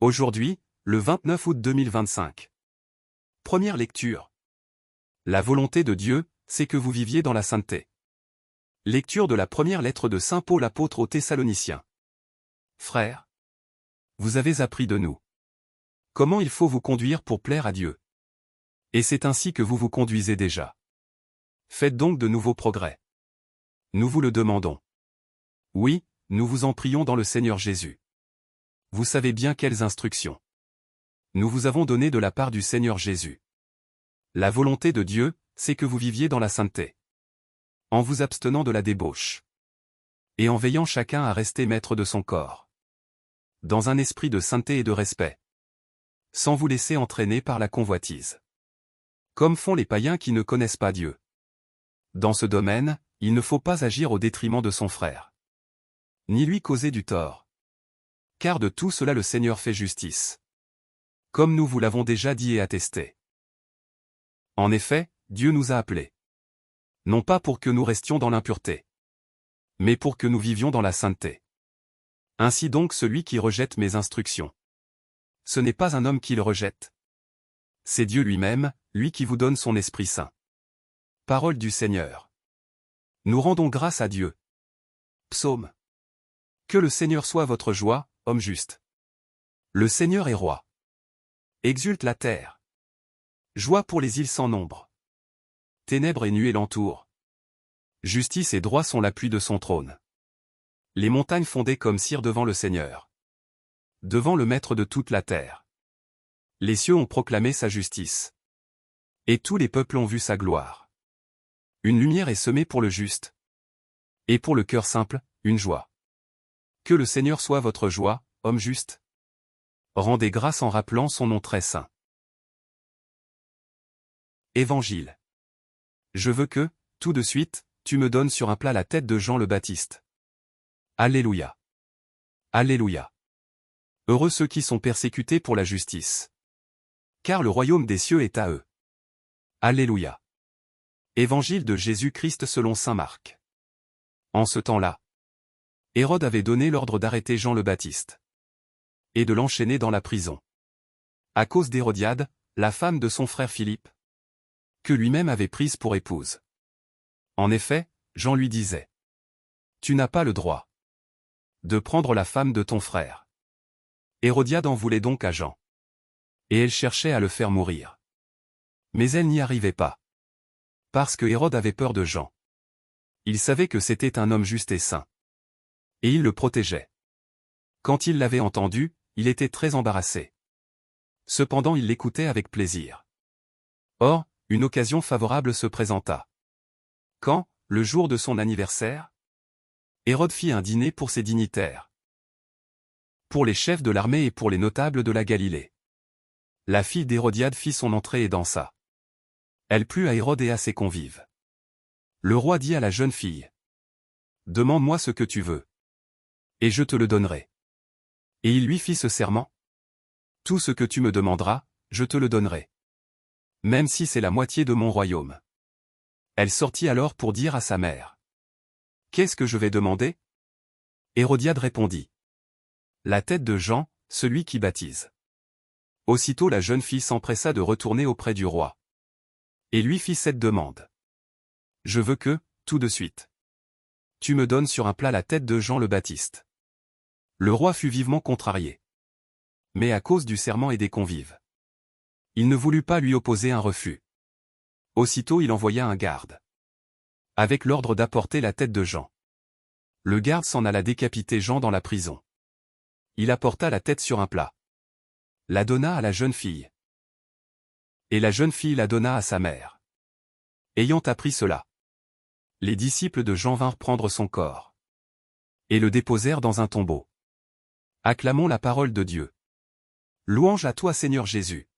Aujourd'hui, le 29 août 2025. Première lecture. La volonté de Dieu, c'est que vous viviez dans la sainteté. Lecture de la première lettre de Saint Paul apôtre aux Thessaloniciens. Frères, vous avez appris de nous comment il faut vous conduire pour plaire à Dieu. Et c'est ainsi que vous vous conduisez déjà. Faites donc de nouveaux progrès. Nous vous le demandons. Oui, nous vous en prions dans le Seigneur Jésus. Vous savez bien quelles instructions nous vous avons données de la part du Seigneur Jésus. La volonté de Dieu, c'est que vous viviez dans la sainteté, en vous abstenant de la débauche, et en veillant chacun à rester maître de son corps, dans un esprit de sainteté et de respect, sans vous laisser entraîner par la convoitise, comme font les païens qui ne connaissent pas Dieu. Dans ce domaine, il ne faut pas agir au détriment de son frère, ni lui causer du tort, car de tout cela le Seigneur fait justice, comme nous vous l'avons déjà dit et attesté. En effet, Dieu nous a appelés, non pas pour que nous restions dans l'impureté, mais pour que nous vivions dans la sainteté. Ainsi donc celui qui rejette mes instructions, ce n'est pas un homme qui le rejette. C'est Dieu lui-même, lui qui vous donne son Esprit Saint. Parole du Seigneur. Nous rendons grâce à Dieu. Psaume. Que le Seigneur soit votre joie, homme juste. Le Seigneur est roi. Exulte la terre. Joie pour les îles sans nombre. Ténèbres et nuées l'entourent. Justice et droit sont l'appui de son trône. Les montagnes fondaient comme cire devant le Seigneur, devant le Maître de toute la terre. Les cieux ont proclamé sa justice, et tous les peuples ont vu sa gloire. Une lumière est semée pour le juste, et pour le cœur simple, une joie. Que le Seigneur soit votre joie, homme juste. Rendez grâce en rappelant son nom très saint. Évangile. Je veux que, tout de suite, tu me donnes sur un plat la tête de Jean le Baptiste. Alléluia. Alléluia. Heureux ceux qui sont persécutés pour la justice, car le royaume des cieux est à eux. Alléluia. Évangile de Jésus-Christ selon saint Marc. En ce temps-là, Hérode avait donné l'ordre d'arrêter Jean le Baptiste et de l'enchaîner dans la prison, à cause d'Hérodiade, la femme de son frère Philippe, que lui-même avait prise pour épouse. En effet, Jean lui disait: Tu n'as pas le droit de prendre la femme de ton frère. Hérodiade en voulait donc à Jean, et elle cherchait à le faire mourir. Mais elle n'y arrivait pas, parce que Hérode avait peur de Jean. Il savait que c'était un homme juste et saint, et il le protégeait. Quand il l'avait entendu, il était très embarrassé. Cependant il l'écoutait avec plaisir. Or, une occasion favorable se présenta. Quand, le jour de son anniversaire, Hérode fit un dîner pour ses dignitaires, pour les chefs de l'armée et pour les notables de la Galilée. La fille d'Hérodiade fit son entrée et dansa. Elle plut à Hérode et à ses convives. Le roi dit à la jeune fille: Demande-moi ce que tu veux, et je te le donnerai. Et il lui fit ce serment: Tout ce que tu me demanderas, je te le donnerai, même si c'est la moitié de mon royaume. Elle sortit alors pour dire à sa mère: Qu'est-ce que je vais demander? Hérodiade répondit: La tête de Jean, celui qui baptise. Aussitôt la jeune fille s'empressa de retourner auprès du roi, et lui fit cette demande: Je veux que, tout de suite, tu me donnes sur un plat la tête de Jean le Baptiste. Le roi fut vivement contrarié, mais à cause du serment et des convives, il ne voulut pas lui opposer un refus. Aussitôt il envoya un garde, avec l'ordre d'apporter la tête de Jean. Le garde s'en alla décapiter Jean dans la prison. Il apporta la tête sur un plat, la donna à la jeune fille, et la jeune fille la donna à sa mère. Ayant appris cela, les disciples de Jean vinrent prendre son corps, et le déposèrent dans un tombeau. Acclamons la parole de Dieu. Louange à toi Seigneur Jésus.